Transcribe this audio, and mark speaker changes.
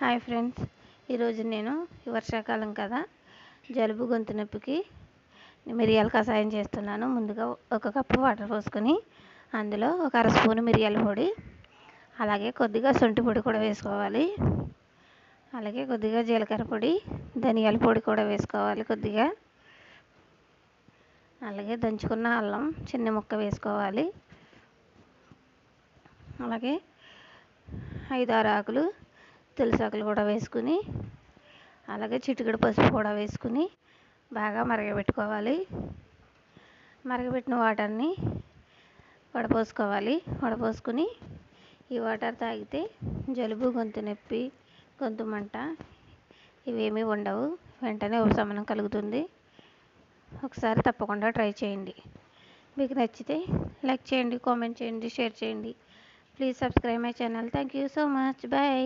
Speaker 1: Hi friends, ఈరోజు నేను ఈ వర్షాకాలం కదా జలుబు గొంతు నొప్పికి మిరియాల కషాయం చేస్తున్నాను. ముందుగా ఒక కప్పు వాటర్ పోసుకొని అందులో ఒక అర స్పూను మిరియాల పొడి, అలాగే కొద్దిగా శొంఠి పొడి కూడా వేసుకోవాలి. అలాగే కొద్దిగా జీలకర్ర పొడి, ధనియాల పొడి కూడా వేసుకోవాలి కొద్దిగా. అలాగే దంచుకున్న అల్లం చిన్న ముక్క వేసుకోవాలి. అలాగే 5-6 ఆకులు తులసాకులు కూడా వేసుకుని, అలాగే చిటికెడు పసుపు కూడా వేసుకుని బాగా మరగబెట్టుకోవాలి. మరగబెట్టిన వాటర్ని వడపోసుకుని ఈ వాటర్ తాగితే జలుబు, గొంతు నొప్పి, గొంతు మంట ఇవేమీ ఉండవు. వెంటనే ఉపశమనం కలుగుతుంది. ఒకసారి తప్పకుండా ట్రై చేయండి. మీకు నచ్చితే లైక్ చేయండి, కామెంట్ చేయండి, షేర్ చేయండి. Please subscribe my channel. Thank you so much. Bye.